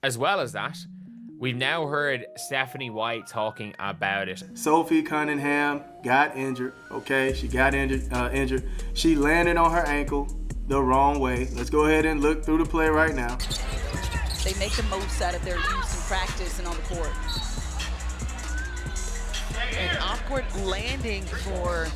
As well as that, we've now heard Stephanie White talking about it. Sophie Cunningham got injured, okay? She got injured. She landed on her ankle the wrong way. Let's go ahead and look through the play right now. They make the most out of their use in practice and on the court. An awkward landing for...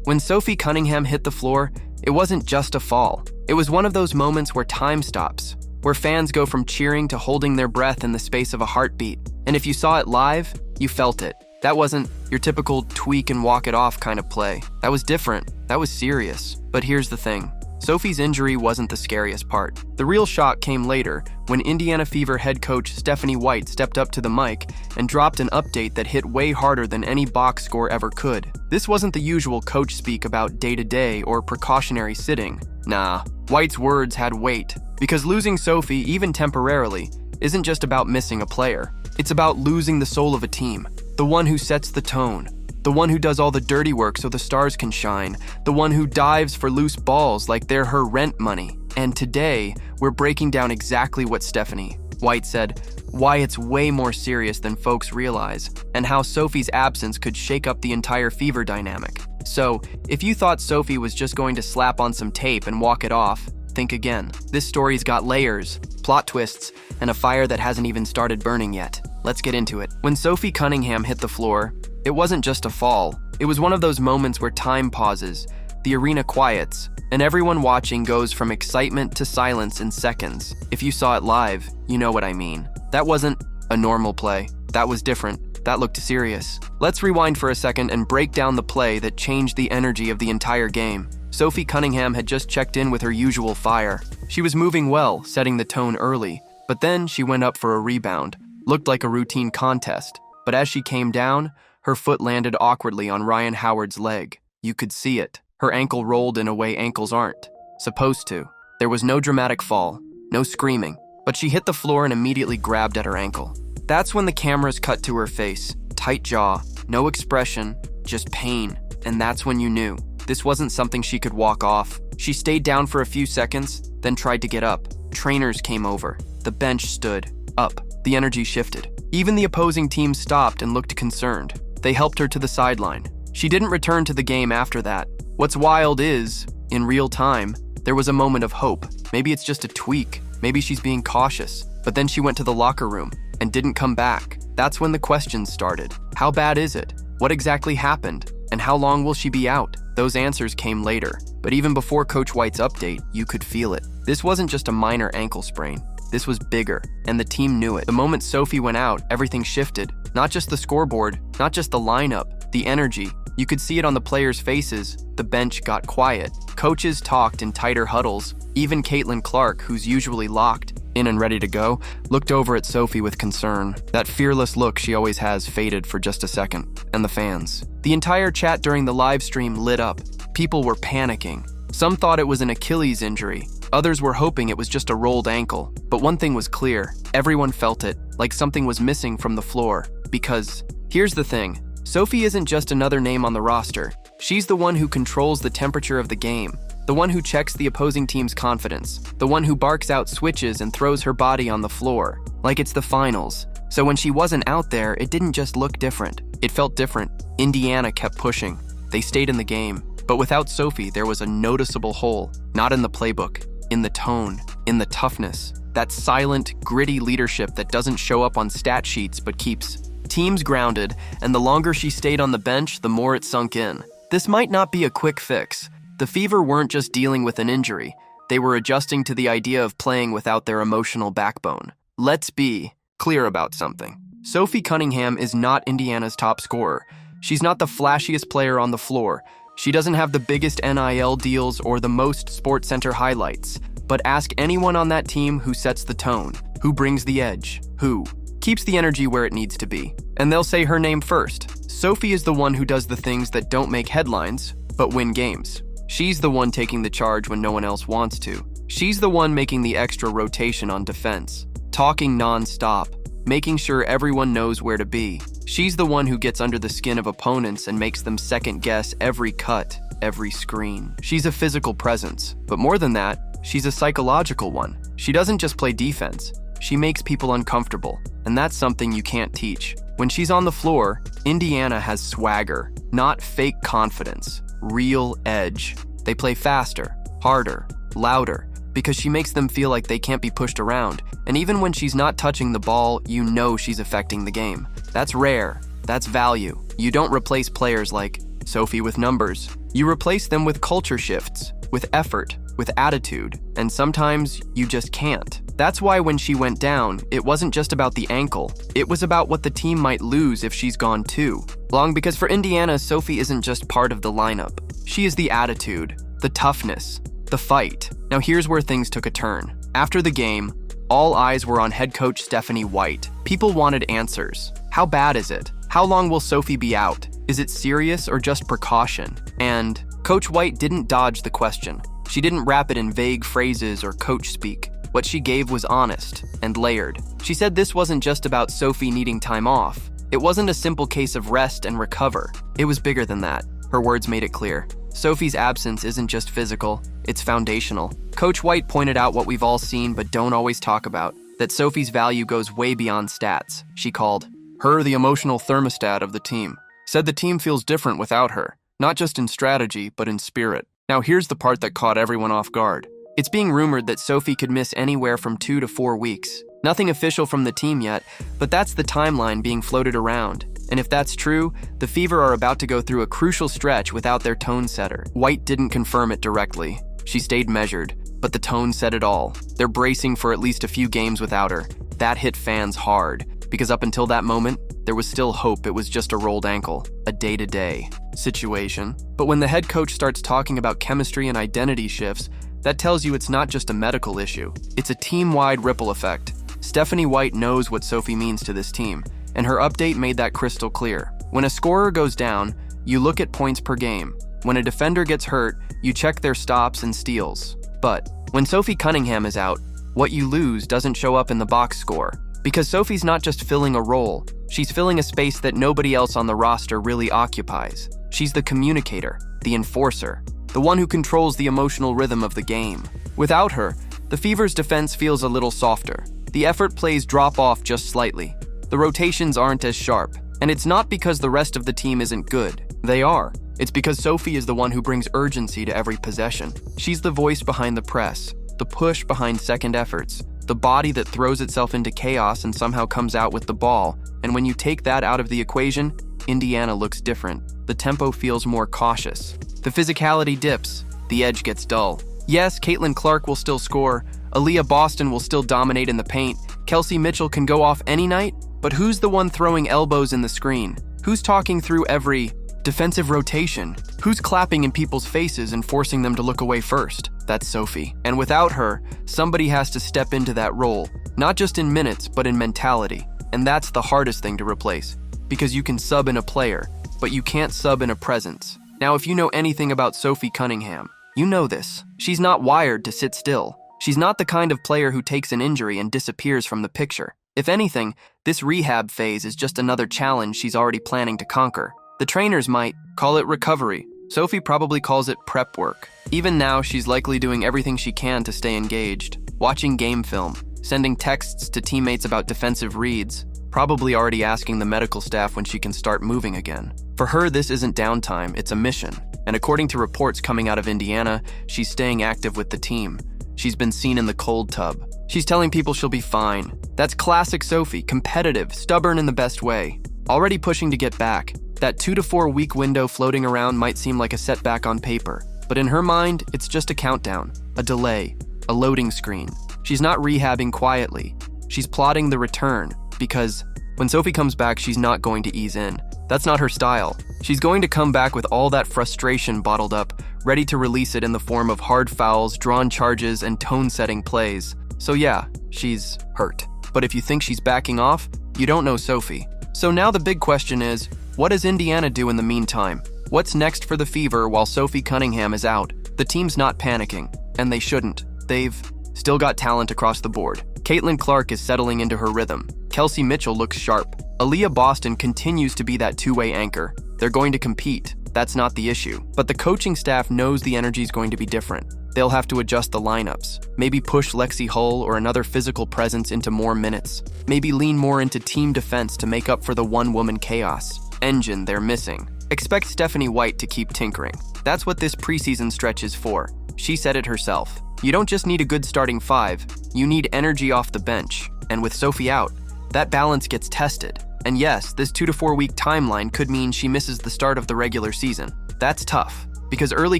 When Sophie Cunningham hit the floor, it wasn't just a fall. It was one of those moments where time stops, where fans go from cheering to holding their breath in the space of a heartbeat. And if you saw it live, you felt it. That wasn't your typical tweak and walk it off kind of play. That was different. That was serious. But here's the thing. Sophie's injury wasn't the scariest part. The real shock came later when Indiana Fever head coach Stephanie White stepped up to the mic and dropped an update that hit way harder than any box score ever could. This wasn't the usual coach speak about day-to-day or precautionary sitting. Nah, White's words had weight. Because losing Sophie, even temporarily, isn't just about missing a player. It's about losing the soul of a team. The one who sets the tone. The one who does all the dirty work so the stars can shine. The one who dives for loose balls like they're her rent money. And today, we're breaking down exactly what Stephanie White said, why it's way more serious than folks realize, and how Sophie's absence could shake up the entire Fever dynamic. So, if you thought Sophie was just going to slap on some tape and walk it off, think again. This story's got layers, plot twists, and a fire that hasn't even started burning yet. Let's get into it. When Sophie Cunningham hit the floor, it wasn't just a fall. It was one of those moments where time pauses, the arena quiets, and everyone watching goes from excitement to silence in seconds. If you saw it live, you know what I mean. That wasn't a normal play. That was different. That looked serious. Let's rewind for a second and break down the play that changed the energy of the entire game. Sophie Cunningham had just checked in with her usual fire. She was moving well, setting the tone early, but then she went up for a rebound. Looked like a routine contest, but as she came down, her foot landed awkwardly on Ryan Howard's leg. You could see it. Her ankle rolled in a way ankles aren't supposed to. There was no dramatic fall, no screaming, but she hit the floor and immediately grabbed at her ankle. That's when the cameras cut to her face. Tight jaw, no expression, just pain. And that's when you knew. This wasn't something she could walk off. She stayed down for a few seconds, then tried to get up. Trainers came over. The bench stood up. The energy shifted. Even the opposing team stopped and looked concerned. They helped her to the sideline. She didn't return to the game after that. What's wild is, in real time, there was a moment of hope. Maybe it's just a tweak. Maybe she's being cautious. But then she went to the locker room and didn't come back. That's when the questions started. How bad is it? What exactly happened? And how long will she be out? Those answers came later. But even before Coach White's update, you could feel it. This wasn't just a minor ankle sprain. This was bigger, and the team knew it. The moment Sophie went out, everything shifted. Not just the scoreboard, not just the lineup, the energy. You could see it on the players' faces. The bench got quiet. Coaches talked in tighter huddles. Even Caitlin Clark, who's usually locked in and ready to go, looked over at Sophie with concern. That fearless look she always has faded for just a second. And the fans. The entire chat during the live stream lit up. People were panicking. Some thought it was an Achilles injury. Others were hoping it was just a rolled ankle. But one thing was clear. Everyone felt it, like something was missing from the floor. Because, here's the thing. Sophie isn't just another name on the roster. She's the one who controls the temperature of the game. The one who checks the opposing team's confidence. The one who barks out switches and throws her body on the floor. Like it's the finals. So when she wasn't out there, it didn't just look different. It felt different. Indiana kept pushing. They stayed in the game. But without Sophie, there was a noticeable hole. Not in the playbook. In the tone. In the toughness. That silent, gritty leadership that doesn't show up on stat sheets but keeps teams grounded, and the longer she stayed on the bench, the more it sunk in. This might not be a quick fix. The Fever weren't just dealing with an injury. They were adjusting to the idea of playing without their emotional backbone. Let's be clear about something. Sophie Cunningham is not Indiana's top scorer. She's not the flashiest player on the floor. She doesn't have the biggest NIL deals or the most SportsCenter highlights. But ask anyone on that team who sets the tone, who brings the edge, who keeps the energy where it needs to be. And they'll say her name first. Sophie is the one who does the things that don't make headlines, but win games. She's the one taking the charge when no one else wants to. She's the one making the extra rotation on defense, talking non-stop, making sure everyone knows where to be. She's the one who gets under the skin of opponents and makes them second-guess every cut, every screen. She's a physical presence, but more than that, she's a psychological one. She doesn't just play defense. she makes people uncomfortable, and that's something you can't teach. When she's on the floor, Indiana has swagger, not fake confidence, real edge. They play faster, harder, louder, because she makes them feel like they can't be pushed around. And even when she's not touching the ball, you know she's affecting the game. That's rare. That's value. You don't replace players like Sophie with numbers. You replace them with culture shifts, with effort, with attitude, and sometimes you just can't. That's why when she went down, it wasn't just about the ankle. It was about what the team might lose if she's gone too long, because for Indiana, Sophie isn't just part of the lineup. She is the attitude, the toughness, the fight. Now here's where things took a turn. After the game, all eyes were on head coach Stephanie White. People wanted answers. How bad is it? How long will Sophie be out? Is it serious or just precaution? And Coach White didn't dodge the question. She didn't wrap it in vague phrases or coach speak. What she gave was honest and layered. She said this wasn't just about Sophie needing time off. It wasn't a simple case of rest and recover. It was bigger than that. Her words made it clear. Sophie's absence isn't just physical, it's foundational. Coach White pointed out what we've all seen but don't always talk about, that Sophie's value goes way beyond stats. She called her the emotional thermostat of the team. Said the team feels different without her, not just in strategy, but in spirit. Now here's the part that caught everyone off guard. It's being rumored that Sophie could miss anywhere from 2 to 4 weeks. Nothing official from the team yet, but that's the timeline being floated around. And if that's true, the Fever are about to go through a crucial stretch without their tone setter. White didn't confirm it directly. She stayed measured, but the tone said it all. They're bracing for at least a few games without her. That hit fans hard, because up until that moment, there was still hope it was just a rolled ankle, a day-to-day situation. But when the head coach starts talking about chemistry and identity shifts, that tells you it's not just a medical issue. It's a team-wide ripple effect. Stephanie White knows what Sophie means to this team, and her update made that crystal clear. When a scorer goes down, you look at points per game. When a defender gets hurt, you check their stops and steals. But when Sophie Cunningham is out, what you lose doesn't show up in the box score. Because Sophie's not just filling a role, she's filling a space that nobody else on the roster really occupies. She's the communicator, the enforcer, the one who controls the emotional rhythm of the game. Without her, the Fever's defense feels a little softer. The effort plays drop off just slightly. The rotations aren't as sharp. And it's not because the rest of the team isn't good. They are. It's because Sophie is the one who brings urgency to every possession. She's the voice behind the press, the push behind second efforts, the body that throws itself into chaos and somehow comes out with the ball. And when you take that out of the equation, Indiana looks different. The tempo feels more cautious. The physicality dips. The edge gets dull. Yes, Caitlin Clark will still score. Aaliyah Boston will still dominate in the paint. Kelsey Mitchell can go off any night, but who's the one throwing elbows in the screen? Who's talking through every defensive rotation? Who's clapping in people's faces and forcing them to look away first? That's Sophie. And without her, somebody has to step into that role, not just in minutes, but in mentality. And that's the hardest thing to replace, because you can sub in a player, but you can't sub in a presence. Now, if you know anything about Sophie Cunningham, you know this. She's not wired to sit still. She's not the kind of player who takes an injury and disappears from the picture. If anything, this rehab phase is just another challenge she's already planning to conquer. The trainers might call it recovery. Sophie probably calls it prep work. Even now, she's likely doing everything she can to stay engaged, watching game film, sending texts to teammates about defensive reads, probably already asking the medical staff when she can start moving again. For her, this isn't downtime, it's a mission. And according to reports coming out of Indiana, she's staying active with the team. She's been seen in the cold tub. She's telling people she'll be fine. That's classic Sophie, competitive, stubborn in the best way. Already pushing to get back. That 2 to 4 week window floating around might seem like a setback on paper, but in her mind, it's just a countdown, a delay, a loading screen. She's not rehabbing quietly. She's plotting the return, because when Sophie comes back, she's not going to ease in. That's not her style. She's going to come back with all that frustration bottled up, ready to release it in the form of hard fouls, drawn charges, and tone-setting plays. So yeah, she's hurt. But if you think she's backing off, you don't know Sophie. So now the big question is, what does Indiana do in the meantime? What's next for the Fever while Sophie Cunningham is out? The team's not panicking, and they shouldn't. They've still got talent across the board. Caitlin Clark is settling into her rhythm. Kelsey Mitchell looks sharp. Aaliyah Boston continues to be that two-way anchor. They're going to compete. That's not the issue. But the coaching staff knows the energy is going to be different. They'll have to adjust the lineups, maybe push Lexi Hull or another physical presence into more minutes, maybe lean more into team defense to make up for the one-woman chaos engine they're missing. Expect Stephanie White to keep tinkering. That's what this preseason stretch is for. She said it herself. You don't just need a good starting five, you need energy off the bench. And with Sophie out, that balance gets tested. And yes, this 2 to 4 week timeline could mean she misses the start of the regular season. That's tough, because early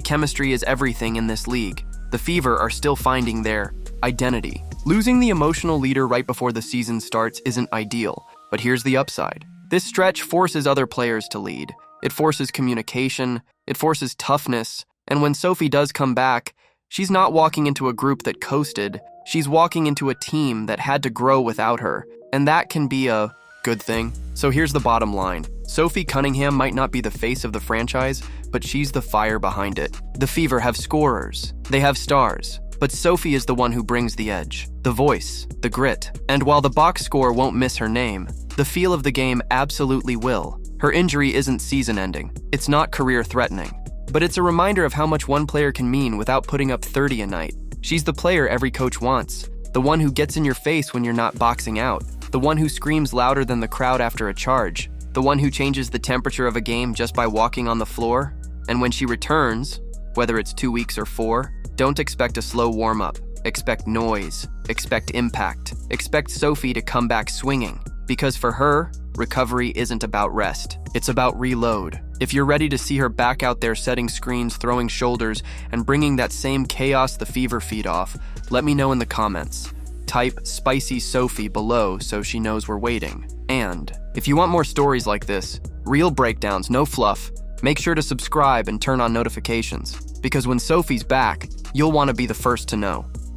chemistry is everything in this league. The Fever are still finding their identity. Losing the emotional leader right before the season starts isn't ideal, but here's the upside. This stretch forces other players to lead. It forces communication, it forces toughness, and when Sophie does come back, she's not walking into a group that coasted, she's walking into a team that had to grow without her, and that can be a good thing. So here's the bottom line. Sophie Cunningham might not be the face of the franchise, but she's the fire behind it. The Fever have scorers, they have stars, but Sophie is the one who brings the edge, the voice, the grit. And while the box score won't miss her name, the feel of the game absolutely will. Her injury isn't season-ending, it's not career-threatening, but it's a reminder of how much one player can mean without putting up 30 a night. She's the player every coach wants, the one who gets in your face when you're not boxing out, the one who screams louder than the crowd after a charge, the one who changes the temperature of a game just by walking on the floor. And when she returns, whether it's 2 weeks or 4, don't expect a slow warm-up. Expect noise, expect impact, expect Sophie to come back swinging. Because for her, recovery isn't about rest, it's about reload. If you're ready to see her back out there setting screens, throwing shoulders, and bringing that same chaos the Fever feed off, let me know in the comments. Type Spicy Sophie below so she knows we're waiting. And if you want more stories like this, real breakdowns, no fluff, make sure to subscribe and turn on notifications. Because when Sophie's back, you'll want to be the first to know.